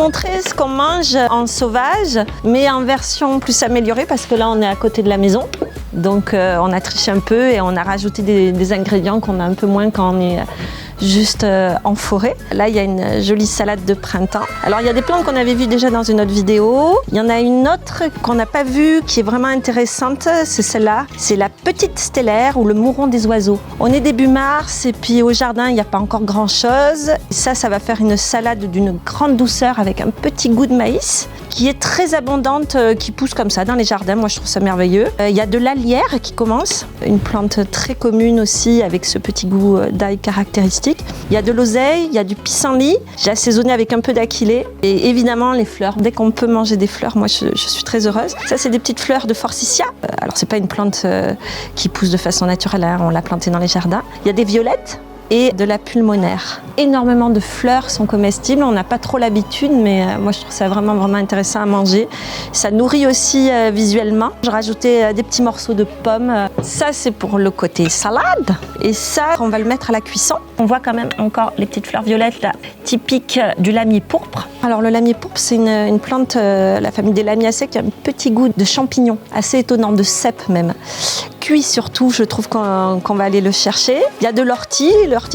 montrer ce qu'on mange en sauvage, mais en version plus améliorée parce que là on est à côté de la maison. Donc on a triché un peu et on a rajouté des ingrédients qu'on a un peu moins quand on est juste en forêt. Là il y a une jolie salade de printemps. Alors il y a des plantes qu'on avait vues déjà dans une autre vidéo. Il y en a une autre qu'on n'a pas vue qui est vraiment intéressante, c'est celle-là. C'est la petite stellaire ou le mouron des oiseaux. On est début mars et puis au jardin il n'y a pas encore grand chose. Ça va faire une salade d'une grande douceur avec un petit goût de maïs qui est très abondante, qui pousse comme ça dans les jardins. Moi je trouve ça merveilleux. Il y a de l'alière qui commence, une plante très commune aussi avec ce petit goût d'ail caractéristique. Il y a de l'oseille, il y a du pissenlit. J'ai assaisonné avec un peu d'aquilée et évidemment les fleurs. Dès qu'on peut manger des fleurs, moi je suis très heureuse. Ça c'est des petites fleurs de forsythia. Alors c'est pas une plante qui pousse de façon naturelle, hein. On l'a plantée dans les jardins. Il y a des violettes et de la pulmonaire. Énormément de fleurs sont comestibles, on n'a pas trop l'habitude, mais moi je trouve ça vraiment intéressant à manger. Ça nourrit aussi visuellement. J'ai rajouté des petits morceaux de pommes. Ça c'est pour le côté salade, et ça on va le mettre à la cuisson. On voit quand même encore les petites fleurs violettes là, typiques du lamier pourpre. Alors le lamier pourpre c'est une plante, la famille des lamiacées, qui a un petit goût de champignon, assez étonnant, de cèpe même. Cuit surtout, je trouve qu'on va aller le chercher. Il y a de l'ortie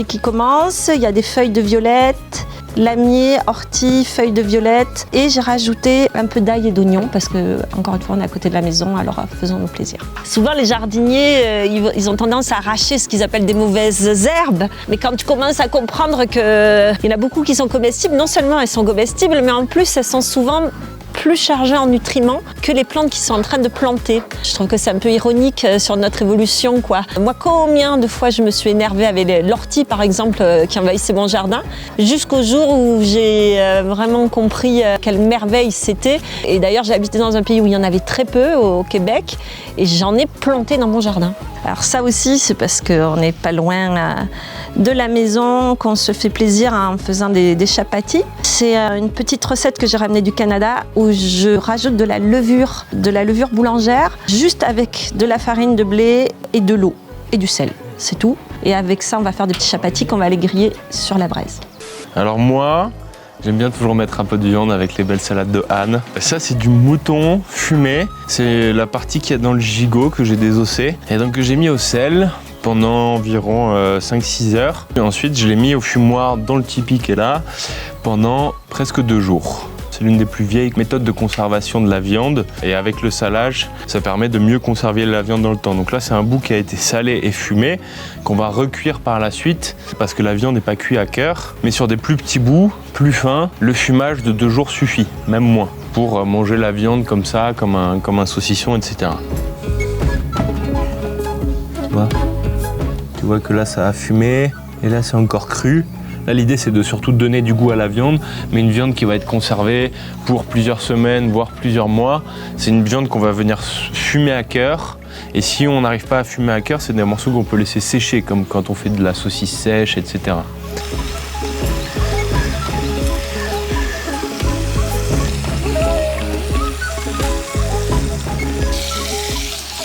qui commence, il y a des feuilles de violette, lamier, ortie, feuilles de violette, et j'ai rajouté un peu d'ail et d'oignon parce que, encore une fois, on est à côté de la maison, alors faisons-nous plaisir. Souvent, les jardiniers, ils ont tendance à arracher ce qu'ils appellent des mauvaises herbes, mais quand tu commences à comprendre qu'il y en a beaucoup qui sont comestibles, non seulement elles sont comestibles, mais en plus, elles sont souvent plus chargées en nutriments que les plantes qui sont en train de planter. Je trouve que c'est un peu ironique sur notre évolution, quoi. Moi, combien de fois je me suis énervée avec l'ortie, par exemple, qui envahissait mon jardin, jusqu'au jour où j'ai vraiment compris quelle merveille c'était. Et d'ailleurs, j'ai habité dans un pays où il y en avait très peu, au Québec, et j'en ai planté dans mon jardin. Alors ça aussi, c'est parce qu'on n'est pas loin de la maison, qu'on se fait plaisir en faisant des chapatis. C'est une petite recette que j'ai ramenée du Canada où je rajoute de la levure boulangère, juste avec de la farine de blé et de l'eau et du sel, c'est tout. Et avec ça, on va faire des petits chapatis qu'on va aller griller sur la braise. Alors moi, j'aime bien toujours mettre un peu de viande avec les belles salades de Anne. Ça, c'est du mouton fumé. C'est la partie qu'il y a dans le gigot que j'ai désossé. Et donc que j'ai mis au sel pendant environ 5-6 heures. Et ensuite, je l'ai mis au fumoir dans le tipi qui est là pendant presque 2 jours. C'est l'une des plus vieilles méthodes de conservation de la viande. Et avec le salage, ça permet de mieux conserver la viande dans le temps. Donc là, c'est un bout qui a été salé et fumé, qu'on va recuire par la suite, parce que la viande n'est pas cuite à cœur. Mais sur des plus petits bouts, plus fins, le fumage de 2 jours suffit, même moins, pour manger la viande comme ça, comme un saucisson, etc. Tu vois que là, ça a fumé, et là, c'est encore cru. Là, l'idée, c'est de surtout donner du goût à la viande, mais une viande qui va être conservée pour plusieurs semaines, voire plusieurs mois. C'est une viande qu'on va venir fumer à cœur. Et si on n'arrive pas à fumer à cœur, c'est des morceaux qu'on peut laisser sécher, comme quand on fait de la saucisse sèche, etc.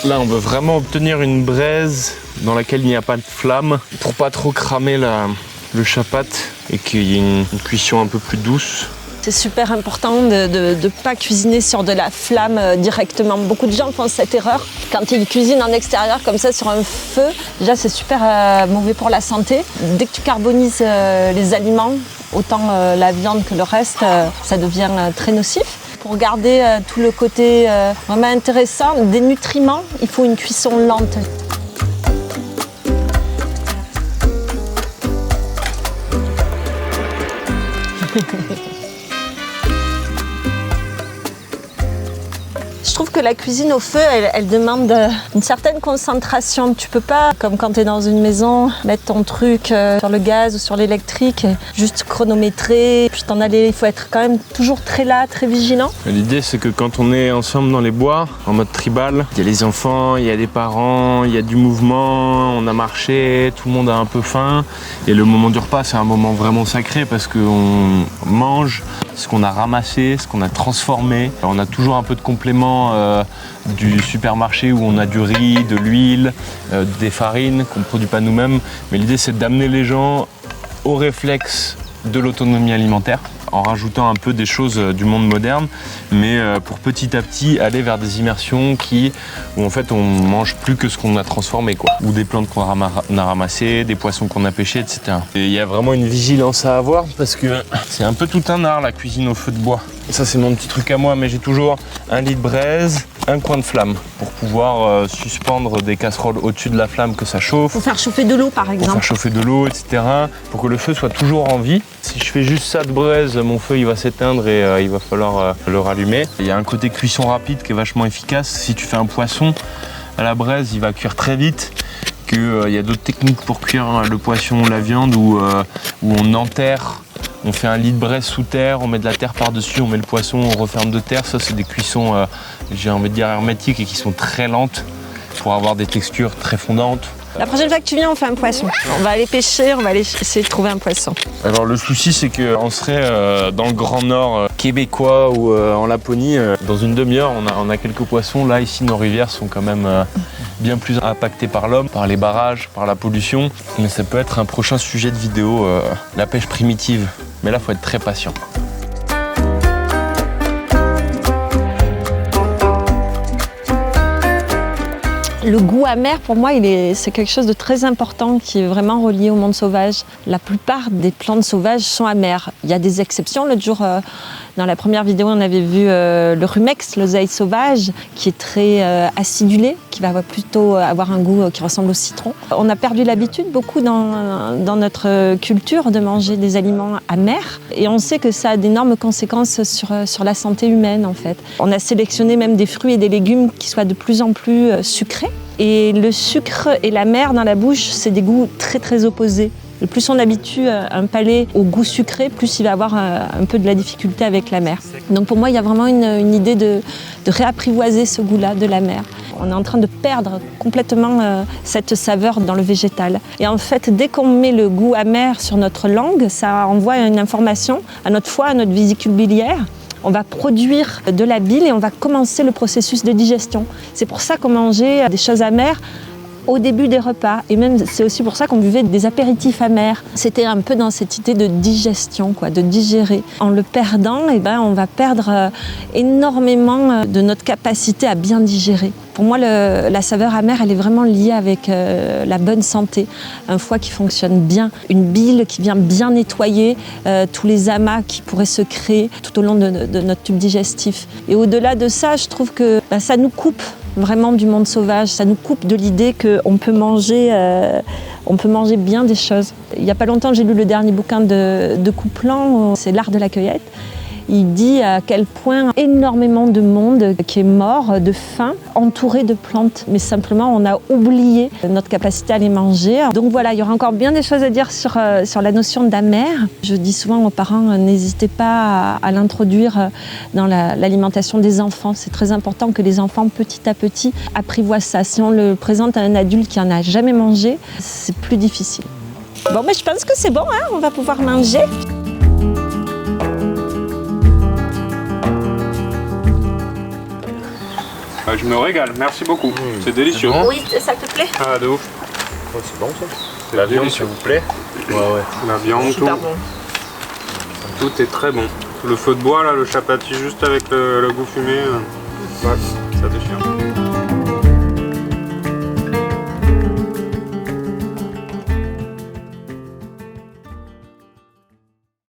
Là, on veut vraiment obtenir une braise dans laquelle il n'y a pas de flamme, pour pas trop cramer le chapat et qu'il y ait une cuisson un peu plus douce. C'est super important de ne pas cuisiner sur de la flamme directement. Beaucoup de gens font cette erreur. Quand ils cuisinent en extérieur comme ça sur un feu, déjà c'est super mauvais pour la santé. Dès que tu carbonises les aliments, autant la viande que le reste, ça devient très nocif. Pour garder tout le côté vraiment intéressant des nutriments, il faut une cuisson lente. Je trouve que la cuisine au feu, elle demande une certaine concentration. Tu peux pas, comme quand tu es dans une maison, mettre ton truc sur le gaz ou sur l'électrique, juste chronométrer, puis t'en aller. Il faut être quand même toujours très là, très vigilant. L'idée, c'est que quand on est ensemble dans les bois, en mode tribal, il y a les enfants, il y a les parents, il y a du mouvement, on a marché, tout le monde a un peu faim. Et le moment du repas, c'est un moment vraiment sacré parce qu'on mange ce qu'on a ramassé, ce qu'on a transformé. On a toujours un peu de compléments du supermarché où on a du riz, de l'huile, des farines qu'on ne produit pas nous-mêmes. Mais l'idée, c'est d'amener les gens au réflexe de l'autonomie alimentaire en rajoutant un peu des choses du monde moderne, mais pour petit à petit aller vers des immersions où en fait on mange plus que ce qu'on a transformé, quoi. Ou des plantes qu'on a ramassées, des poissons qu'on a pêchés, etc. Et il y a vraiment une vigilance à avoir parce que c'est un peu tout un art la cuisine au feu de bois. Ça c'est mon petit truc à moi, mais j'ai toujours un lit de braise, un coin de flamme pour pouvoir suspendre des casseroles au-dessus de la flamme que ça chauffe. Pour faire chauffer de l'eau par exemple. Pour faire chauffer de l'eau, etc. Pour que le feu soit toujours en vie. Si je fais juste ça de braise, mon feu il va s'éteindre et il va falloir le rallumer. Il y a un côté cuisson rapide qui est vachement efficace. Si tu fais un poisson à la braise, il va cuire très vite. Il y a d'autres techniques pour cuire le poisson, la viande où on enterre. On fait un lit de braise sous terre, on met de la terre par-dessus, on met le poisson, on referme de terre. Ça, c'est des cuissons, j'ai envie de dire hermétiques et qui sont très lentes pour avoir des textures très fondantes. La prochaine fois que tu viens, on fait un poisson. On va aller pêcher, on va aller essayer de trouver un poisson. Alors le souci, c'est qu'on serait dans le Grand Nord québécois ou en Laponie. Dans une demi-heure, on a quelques poissons. Là, ici, nos rivières sont quand même bien plus impactées par l'homme, par les barrages, par la pollution. Mais ça peut être un prochain sujet de vidéo, la pêche primitive. Mais là, il faut être très patient. Le goût amer, pour moi, c'est quelque chose de très important qui est vraiment relié au monde sauvage. La plupart des plantes sauvages sont amères. Il y a des exceptions. L'autre jour, dans la première vidéo, on avait vu le rumex, l'oseille sauvage, qui est très acidulé, qui va plutôt avoir un goût qui ressemble au citron. On a perdu l'habitude, beaucoup dans notre culture, de manger des aliments amers. Et on sait que ça a d'énormes conséquences sur la santé humaine, en fait. On a sélectionné même des fruits et des légumes qui soient de plus en plus sucrés. Et le sucre et l'amer dans la bouche, c'est des goûts très très opposés. Le plus on habitue un palais au goût sucré, plus il va avoir un peu de la difficulté avec l'amer. Donc pour moi, il y a vraiment une idée de réapprivoiser ce goût-là de l'amer. On est en train de perdre complètement cette saveur dans le végétal. Et en fait, dès qu'on met le goût amer sur notre langue, ça envoie une information à notre foie, à notre vésicule biliaire. On va produire de la bile et on va commencer le processus de digestion. C'est pour ça qu'on mangeait des choses amères au début des repas. Et même, c'est aussi pour ça qu'on buvait des apéritifs amers. C'était un peu dans cette idée de digestion, de digérer. En le perdant, on va perdre énormément de notre capacité à bien digérer. Pour moi, la saveur amère, elle est vraiment liée avec la bonne santé. Un foie qui fonctionne bien, une bile qui vient bien nettoyer tous les amas qui pourraient se créer tout au long de notre tube digestif. Et au-delà de ça, je trouve que ça nous coupe vraiment du monde sauvage. Ça nous coupe de l'idée qu'on peut manger bien des choses. Il n'y a pas longtemps, j'ai lu le dernier bouquin de Coupland, c'est L'art de la cueillette. Il dit à quel point énormément de monde qui est mort de faim, entouré de plantes. Mais simplement, on a oublié notre capacité à les manger. Donc voilà, il y aura encore bien des choses à dire sur la notion d'amer. Je dis souvent aux parents, n'hésitez pas à l'introduire dans l'alimentation des enfants. C'est très important que les enfants, petit à petit, apprivoisent ça. Si on le présente à un adulte qui n'en a jamais mangé, c'est plus difficile. Bon, mais je pense que c'est bon, on va pouvoir manger. Je me régale, merci beaucoup. C'est délicieux. Bon. Oui, ça te plaît? Ah, de ouf. Oh, c'est bon ça. C'est La viande, délicieux. s'il vous plaît. Ouais. La viande, Super bon. tout est très bon. Le feu de bois, là, le chapati juste avec le goût fumé, ouais, ça déchire.